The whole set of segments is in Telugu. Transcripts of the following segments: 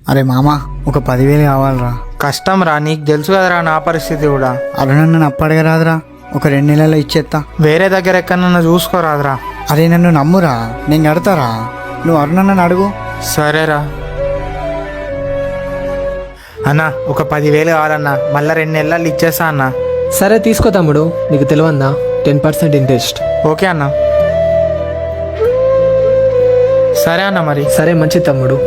అరే మామ ఒక 10,000 కావాలరా. కష్టం రా, నీకు తెలుసు కదరా నా పరిస్థితి కూడా. అరే నన్ను అప్పడగరాదురా, ఒక 2 నెలల్లో ఇచ్చేస్తా. వేరే దగ్గర ఎక్కడన్నా చూసుకోరాదురా. అరే నన్ను నమ్మురా, నేను కడతారా. నువ్వు అరుణన్నని అడుగు. సరేరా అన్న, ఒక 10,000 కావాలన్నా, మళ్ళీ 2 నెలలు ఇచ్చేస్తా అన్న. సరే తీసుకో తమ్ముడు, నీకు తెలియదా 10% ఇంట్రెస్ట్. ఓకే అన్న. సరే అన్న మరి. సరే మంచిది తమ్ముడు.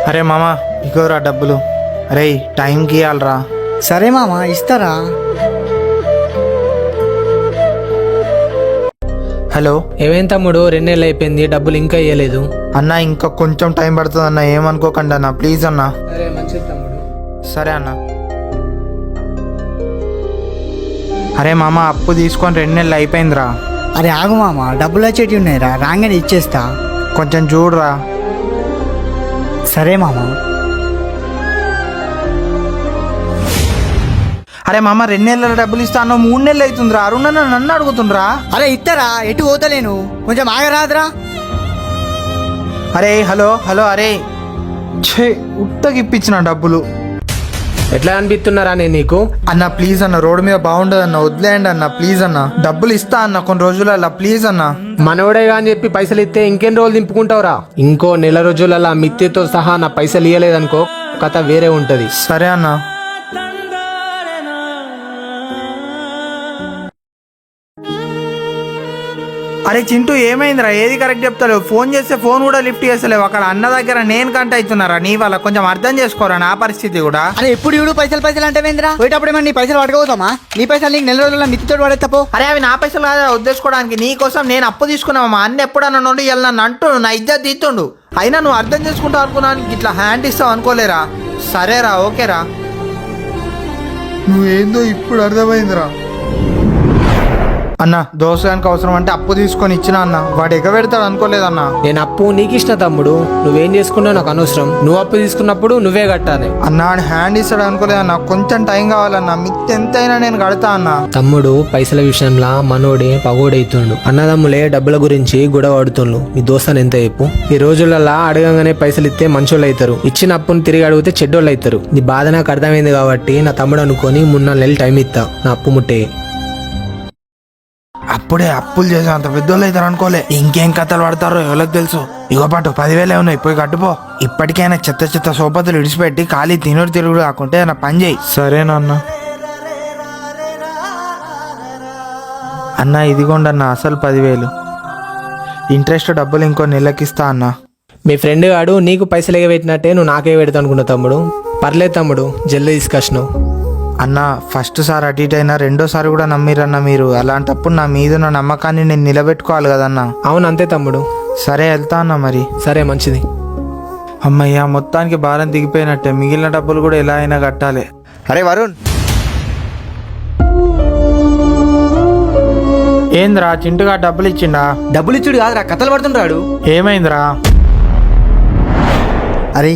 అరే మామ, ఇగోరా డబ్బులు. అరే టైంకి ఇవ్వాలరా. సరే మామ ఇస్తారా. హలో ఏమేం తమ్ముడు, 2 నెలలు అయిపోయింది, డబ్బులు ఇంకా ఇవ్వలేదు. అన్న, ఇంకా కొంచెం టైం పడుతుంది అన్న, ఏమనుకోకండి అన్న, ప్లీజ్ అన్న. సరే మంచిది తమ్ముడు. సరే అన్న. అరే మామ, అప్పు తీసుకొని 2 నెలలు అయిపోయిందిరా. అరే ఆగు మామ, డబ్బులు వచ్చేటి ఉన్నాయిరా, రాగానే ఇచ్చేస్తా. కొంచెం చూడరా. సరే మామ. అరే మామ, 2 నెలల డబ్బులు ఇస్తా అన్న, 3 నెలలు అవుతుందిరా. అరుణన్న నన్ను అడుగుతుండ్రా. అరే ఇస్తారా, ఎటు పోతలేను, కొంచెం ఆగరాదురా. అరే హలో హలో, అరే ఛే, ఉత్తకి ఇప్పించిన డబ్బులు. ఎట్లా అనిపిస్తున్నారా నేను నీకు? అన్న ప్లీజ్ అన్న, రోడ్డు మీద బాగుండదు అన్న, వదిలేయండి అన్న ప్లీజ్ అన్న. డబ్బులు ఇస్తా అన్న కొన్ని రోజులలో, ప్లీజ్ అన్న. మనోడేగా అని చెప్పి పైసలు ఇస్తే ఇంకెన్ని రోజులు దింపుకుంటావురా? ఇంకో నెల రోజులలో మిత్తితో సహా నా పైసలు ఇయ్యలేదనుకో, కథ వేరే ఉంటది. సరే అన్న. అరే చింటూ, ఏమైందిరా? ఏది కరెక్ట్ చెప్తలేవు? ఫోన్ చేస్తే ఫోన్ కూడా లిఫ్ట్ చేస్తలేవు. అక్కడ అన్న దగ్గర నేను కంట అవుతున్నారా నీ వల్ల? కొంచెం అర్థం చేసుకోరా నా పరిస్థితి కూడా. అరే ఎప్పుడు ఇడు పైసలు అంటే వేంద్రా, పోయేటప్పుడు ఏమన్నా నీ పైసలు పట్టుకోతామా? నీ పైసలు నీకు నెల రోజుల్లో మిత్తితో పడేస్తాపో. అరే అవి నా పైసలు కాదా ఉద్దేశించుకోవడానికి, నీ కోసం నేను అప్పు తీసుకున్నావా? అన్న ఎప్పుడన్నా నుండి ఇలా నన్ను అంటుండు, నా ఇజ్జత్ తీస్తుండు. అయినా నువ్వు అర్థం చేసుకుంటావు అనుకున్నాను, ఇట్లా హ్యాండ్ ఇస్తావు అనుకోలేరా. సరేరా, ఓకేరా. నువ్వేందో ఇప్పుడు అర్థమైందిరా. అన్న, దోసగానికి అవసరం అంటే అప్పు తీసుకొని ఇచ్చిన అన్న, వాడు ఎగబెడతాడు అనుకోలేదన్నా. నేను అప్పు నీకు ఇష్టం తమ్ముడు, నువ్వేం చేసుకున్నావు నాకు అనవసరం. నువ్వు అప్పు తీసుకున్నప్పుడు నువ్వే కట్టాలి. అన్న హ్యాండ్ ఇస్తాడు అనుకోలేదన్నా, కొంచెం టైం కావాలన్నా, మిత్తి ఎంతైనా నేను కడతా అన్న. తమ్ముడు పైసల విషయంలో మనోడే పగోడైతుండు. అన్నదమ్ములే డబ్బుల గురించి గొడవ ఆడుతుండ్రు. నీ దోస్తాను ఎంత చెప్పు? ఈ రోజులలో అడగంగానే పైసలు ఇస్తే మంచోళ్ళు అవుతారు, ఇచ్చిన అప్పును తిరిగి అడిగితే చెడ్డోళ్ళు అవుతారు. నీ బాధ నాకు అర్థమైంది కాబట్టి నా తమ్ముడు అనుకొని 3-4 నెలలు టైం ఇస్తా, నా అప్పు ముట్టే. అప్పుడే అప్పులు చేసే అంత పెద్దోళ్ళు అవుతారు అనుకోలే. ఇంకేం కథలు పడతారో ఎవరికి తెలుసు. ఇగో పాటు 10,000 ఉన్నాయి, పోయి కట్టుపో. ఇప్పటికైనా చెత్త చెత్త సోపతులు ఇడిచిపెట్టి ఖాళీ తిరుగుడు కాకుంటే నా పని చేయి. సరేనా అన్న. అన్న ఇదిగోండి అన్న, అసలు 10,000 ఇంట్రెస్ట్ డబ్బులు ఇంకో నెలకిస్తా అన్న. మీ ఫ్రెండ్ గాడు నీకు పైసలు ఎగబెట్టినట్టే నువ్వు నాకే పెడతా అనుకున్నావు తమ్ముడు. పర్లేదు తమ్ముడు, జల్దీ తీసుకొచ్చినావు. అన్న ఫస్ట్ సారి అటు ఇటు అయినా, రెండోసారి కూడా నమ్మిరన్న మీరు. అలాంటప్పుడు నా మీద ఉన్న నమ్మకాన్ని నేను నిలబెట్టుకోవాలి కదన్నా. అవును అంతే తమ్ముడు. సరే వెళ్తా అన్న మరి. సరే మంచిది. అమ్మయ్య, మొత్తానికి భారం దిగిపోయినట్టే. మిగిలిన డబ్బులు కూడా ఎలా అయినా కట్టాలి. అరే వరుణ్, ఏంద్రా చింటుగా డబ్బులు ఇచ్చిండా? డబ్బులు ఇచ్చుడు కాదురా, కథలు పడుతుంటాడు. ఏమైందిరా? అరే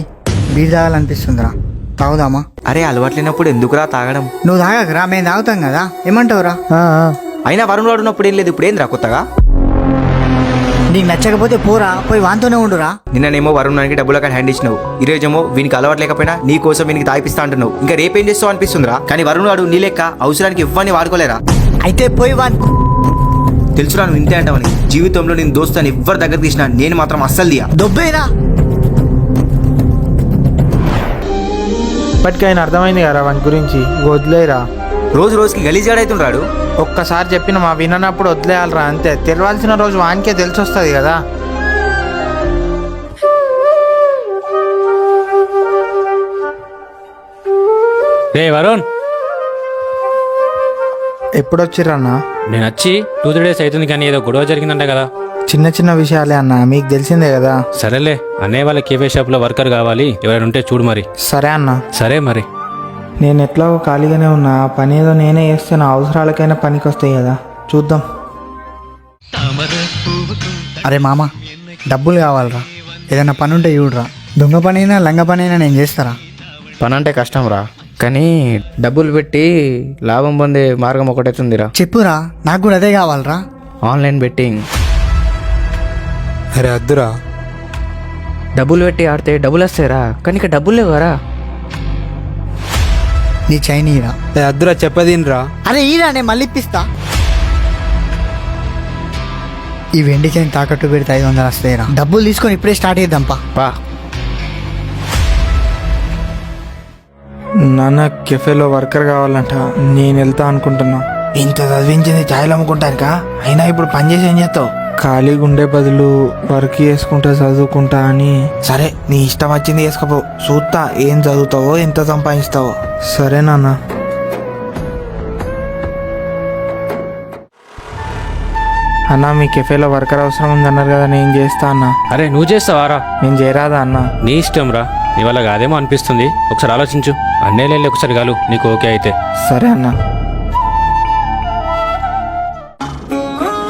బీర్ తాగాలనిపిస్తుందిరా, తాగుదామా? అరే అలవాట్లేనప్పుడు ఎందుకురా తాగడం? నువ్వు తాగకరా, మేము తాగుతాం కదా, ఏమంటావురా? అయినా వరుణ్ వాడున్నప్పుడు ఏం లేదు, ఇప్పుడు ఏందిరా కొత్తగా? నీకు నచ్చకపోతే పోరా, పోయి వాంతోనే ఉండురా. నిన్ననేమో వరుణ్ నానికి డబ్బులు అక్కడ హ్యాండ్ ఇచ్చినావు, ఈరోజేమో వీనికి అలవాటు లేకపోయినా నీ కోసం వీనికి తాగిపిస్తా అంటున్నావు. ఇంకా రేపేం చేస్తావు అనిపిస్తుందిరా. కానీ వరుణ్ వాడు నీ లెక్క అవసరానికి ఇవ్వని వాడుకోలేరా? అయితే పోయి తెలుసురా నువ్వు ఇంతే అంటావని. జీవితంలో నేను దోస్తాను ఎవ్వరి దగ్గర తీసినా నేను మాత్రం అస్సలు దియా. దొబ్బేరా. ఇప్పటికైనా అర్థమైంది కదా వాని గురించి, వదిలేరా. రోజు రోజుకి గలీజాడైతుండ్రాడు. ఒక్కసారి చెప్పిన మా విననప్పుడు వదిలేయాలరా, అంతే. తెలవాల్సిన రోజు వానికే తెలిసి వస్తుంది కదా. రే వరుణ్, ఎప్పుడొచ్చిర్రన్నా? నేను వచ్చి 2-3 డేస్ అవుతుంది, కానీ ఏదో గొడవ జరిగిందంట కదా. చిన్న చిన్న విషయాలే అన్న, మీకు తెలిసిందే కదా. సరేలే, అన్నయ్య వాళ్ళ కేఫే షాప్లో వర్కర్ కావాలి, ఎవరైనా ఉంటే చూడు మరి. సరే అన్న. సరే మరి. నేను ఎట్లాగో ఖాళీగానే ఉన్నా, పని ఏదో నేనే చేస్తే నా అవసరాలకైనా పనికి వస్తాయి కదా, చూద్దాం. అరే మామ, డబ్బులు కావాలరా, ఏదైనా పని ఉంటే చూడరా. దొంగ పని అయినా లంగ పని అయినా నేను చేస్తారా. పని అంటే కష్టం రా, కానీ డబ్బులు పెట్టి లాభం పొందే మార్గం ఒకటైతుందిరా. చెప్పురా, నాకు కూడా అదే కావాలరా. Online betting. అరే అద్దురా, డబ్బులు పెట్టి ఆడితే డబ్బులు వస్తాయిరా, కానీ ఇక డబ్బులు లేవరా. నీ చైన్ ఈరా. అద్దురా చెప్పదినరా. అరే ఈరా, నేను మళ్ళీ ఇప్పిస్తా. ఈ వెండి చైన్ తాకట్టు పెడితే 500 వస్తాయిరా. డబ్బులు తీసుకొని ఇప్పుడే స్టార్ట్ చేద్దాంపా. పా. నాన్న కెఫేలో వర్కర్ కావాలంట, నేను వెళ్తా అనుకుంటున్నా. ఇంత చదివించింది ఛాయలు అమ్ముకుంటానుకా, అయినా ఇప్పుడు పని చేసి ఏం చేస్తావు? ఖాళీగా ఉండే బదులు వర్క్ చేసుకుంటా చదువుకుంటా అని. సరే నీ ఇష్టం వచ్చింది చేసుకోపో, చూస్తా ఏం చదువుతావో ఎంత సంపాదిస్తావో. సరే నాన్న. అన్న మీ కెఫేలో వర్కర్ అవసరం ఉందన్నారు కదా, నేను చేస్తా అన్న. అరే నువ్వు చేస్తావారా? నేను చేయరాదా అన్న? నీ ఇష్టం రా, నీ వల్ల కాదేమో అనిపిస్తుంది. ఒకసారి ఆలోచించు. అన్నేళ్ళు ఒకసారి కాలు, నీకు ఓకే అయితే. సరే అన్న.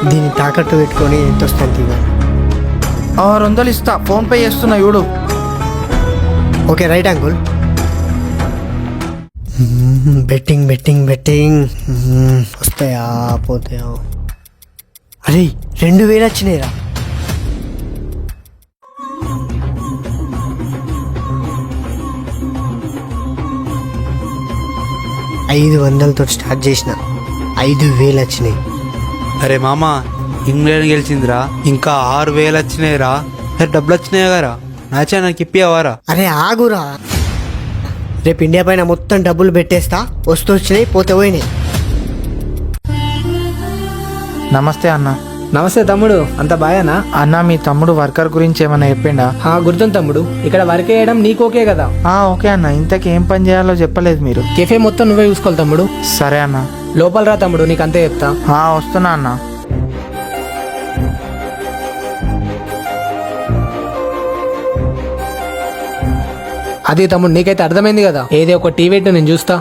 దీన్ని తాకట్టు పెట్టుకొని ఎంత వస్తుంది ఇవ్వాలి. 600 ఇస్తా, ఫోన్ పే చేస్తున్నా చూడు. Okay right uncle. Betting betting betting. వస్తాయా పోతాయా? అరే 2000 వచ్చినాయిరా. $500తో స్టార్ట్ చేసిన, 5000 వచ్చినాయి. అరే మామ, ఇంగ్లాండ్ గెలిచిందిరా, ఇంకా 6000 వచ్చినాయిరా. అరే డబ్బులు వచ్చినాయి కదరా, నా నాకు ఇప్పివారా? అరే ఆగురా, రేపు ఇండియా పైన మొత్తం డబ్బులు పెట్టేస్తా. వస్తూ వచ్చినాయి, పోతే పోయినాయి. నమస్తే అన్న. నమస్తే తమ్ముడు, అంత బాగానా? అన్న మీ తమ్ముడు వర్కర్ గురించి ఏమైనా చెప్పిండా? గుర్తుంది తమ్ముడు, ఇక్కడ వర్క్ చేయడం నీకు ఓకే కదా? ఓకే అన్న. ఇంతకీ ఏం పని చేయాలో చెప్పలేదు మీరు. కెఫే మొత్తం నువ్వే చూసుకోవాలి తమ్ముడు. సరే అన్న. లోపల రా తమ్ముడు, నీకు అంతే చెప్తా. వస్తున్నా అన్న. అది తమ్ముడు, నీకైతే అర్థమైంది కదా? ఏదో ఒక టీవీ నేను చూస్తా.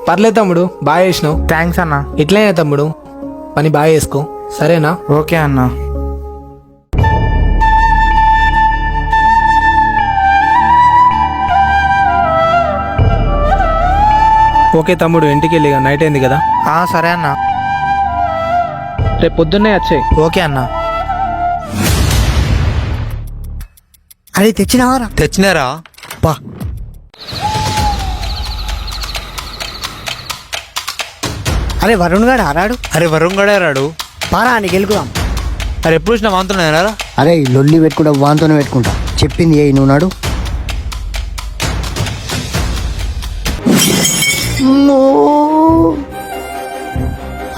పర్లేదు తమ్ముడు, బాగా చేసినావు. థ్యాంక్స్ అన్న. ఇట్లనే తమ్ముడు, పని బాగా చేసుకో, సరేనా? ఓకే అన్న. ఓకే తమ్ముడు, ఇంటికి వెళ్ళి నైట్ అయింది కదా. సరే అన్న. రేపు పొద్దున్నే వచ్చాయి. ఓకే అన్న. అరే తెచ్చినావారా? తెచ్చినారా? పా. అరే వరుణ్ గారు ఆరాడు. అరే వరుణ్ గడే రాడు. పారా నీకు గెలుకుదాం. అరే ఎప్పుడు చూసినా వాంతున్నారా? అరే లొల్లి పెట్టుకుంటా, వాంతోనే పెట్టుకుంటా. చెప్పింది ఏ నువ్వు నాడు.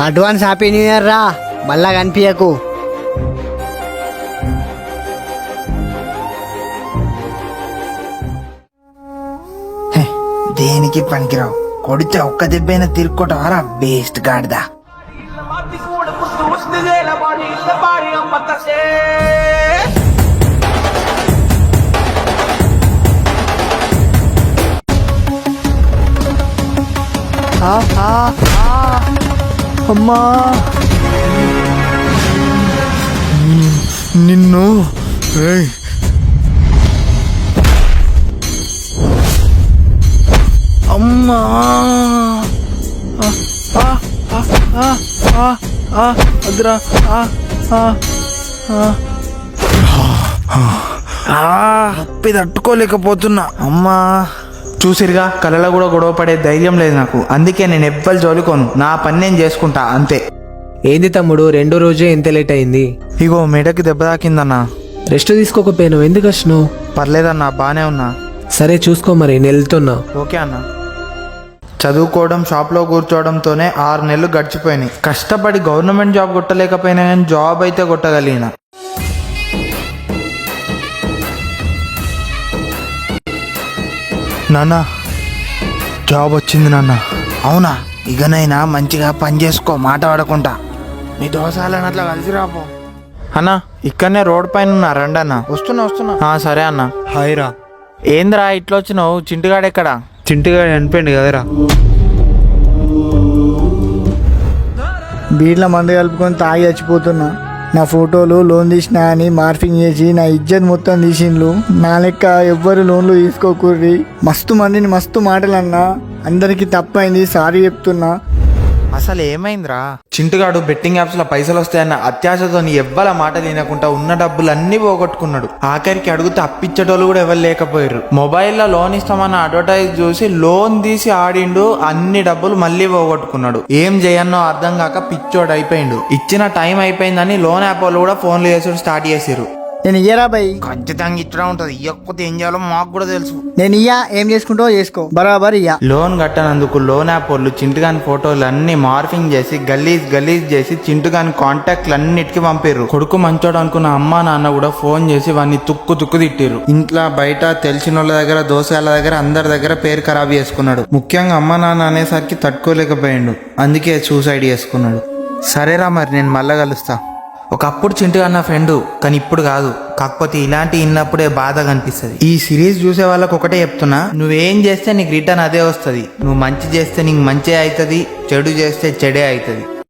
అడ్వాన్స్ హ్యాపీ న్యూ ఇయర్ రా, మళ్ళా కనిపించకు. దేనికి పనికిరావు, కొడితే ఒక్క దెబ్బైనా తిరుక్కోటవారా బేస్ట్ గాడిదా. అమ్మా నిన్ను. అమ్మా అద్రా. నొప్పి తట్టుకోలేకపోతున్నా. అమ్మా చూసిరుగా, కళ్ళలో కూడా గొడవ పడే ధైర్యం లేదు నాకు. అందుకే నేను ఎవ్వరు జోలుకోను, నా పని నేను చేసుకుంటా అంతే. ఏంది తమ్ముడు, రెండో రోజే ఎంత లేట్ అయింది? ఇగో మెడకి దెబ్బ తాకిందన్నా. రెస్ట్ తీసుకోకపోయినావు, ఎందుకు వచ్చినావు? పర్లేదన్నా, బానే ఉన్నా. సరే చూసుకో మరి, నేను వెళ్తున్నా. ఓకే అన్న. చదువుకోవడం, షాప్లో కూర్చోవడంతోనే 6 నెలలు గడిచిపోయినాయి. కష్టపడి గవర్నమెంట్ జాబ్ కొట్టలేకపోయినా కానీ జాబ్ అయితే కొట్టగలిగిన. నాన్న జాబ్ వచ్చింది నాన్న. అవునా? ఇకనైనా మంచిగా పని చేసుకో, మాట పడకుండా. నీ దోసాలని అట్లా కలిసి రాపో అన్న. ఇక్కడనే రోడ్ పైన ఉన్నా, రండి అన్న. వస్తున్నా. సరే అన్న. హాయ్ రా. ఏంద్రా ఇట్లా వచ్చినావు? చింటిగాడెక్కడా? చింటిగా చనిపోయింది కదరా. బీట్ల మందు కలుపుకొని తాగి చచ్చిపోతున్నా. నా ఫోటోలు లోన్ తీసినా అని మార్ఫింగ్ చేసి నా ఇజ్జత్ మొత్తం తీసిండ్లు. నా లెక్క ఎవ్వరు లోన్లు తీసుకోకూర్రి. మస్తు మందిని మస్తు మాటలు అన్నా, అందరికీ తప్పైంది, సారీ చెప్తున్నా. అసలు ఏమైందిరా? చింటుగాడు బెట్టింగ్ యాప్స్ లో పైసలు వస్తాయన్న అత్యాశతో ఎవ్వల మాట తినకుండా ఉన్న డబ్బులన్నీ పోగొట్టుకున్నాడు. ఆఖరికి అడిగితే అప్పిచ్చేటోళ్ళు కూడా ఎవరు లేకపోయారు. మొబైల్లో లోన్ ఇస్తామన్న అడ్వర్టైజ్ చూసి లోన్ తీసి ఆడిండు, అన్ని డబ్బులు మళ్ళీ పోగొట్టుకున్నాడు. ఏం చేయన్నో అర్థం కాక పిచ్చోడు అయిపోయిండు. ఇచ్చిన టైం అయిపోయిందని లోన్ యాప్ వాళ్ళు కూడా ఫోన్లు చేసుడు స్టార్ట్ చేసిర్రు. నేను ఇయ్యరా బై, ఖచ్చితంగా ఇట్లా ఉంటది. ఇవ్వకపోతే ఏం చేయాలో మాకు కూడా తెలుసు. నేను ఇయ్యా, ఏం చేసుకుంటావో చేసుకో, బరాబర్ ఇయ్యా. లోన్ కట్టనందుకు లోన్ యాప్ వాళ్ళు చింటుగాని ఫోటోలు అన్ని మార్ఫింగ్ చేసి గలీజ్ చేసి చింటుగాని కాంటాక్ట్లు అన్నిటికీ పంపిర్రు. కొడుకు మంచోడు అనుకున్న అమ్మా నాన్న కూడా ఫోన్ చేసి వాడిని తుక్కు తిట్టిర్రు. ఇంట్లో బయట తెలిసిన వాళ్ళ దగ్గర, దోసగాళ్ళ దగ్గర, అందరి దగ్గర పేరు ఖరాబ్ చేసుకున్నాడు. ముఖ్యంగా అమ్మా నాన్న అనేసరికి తట్టుకోలేకపోయిండు. అందుకే సూసైడ్ చేసుకున్నాడు. సరేరా, మరి నేను మళ్ళా కలుస్తా. ఒకప్పుడు చింటుగా నా ఫ్రెండు, కానీ ఇప్పుడు కాదు. కాకపోతే ఇలాంటి ఇన్నప్పుడే బాధగా అనిపిస్తుంది. ఈ సిరీస్ చూసే వాళ్ళకి ఒకటే చెప్తున్నా, నువ్వేం చేస్తే నీకు రిటర్న్ అదే వస్తుంది. నువ్వు మంచి చేస్తే నీకు మంచి అవుతుంది, చెడు చేస్తే చెడే అవుతుంది.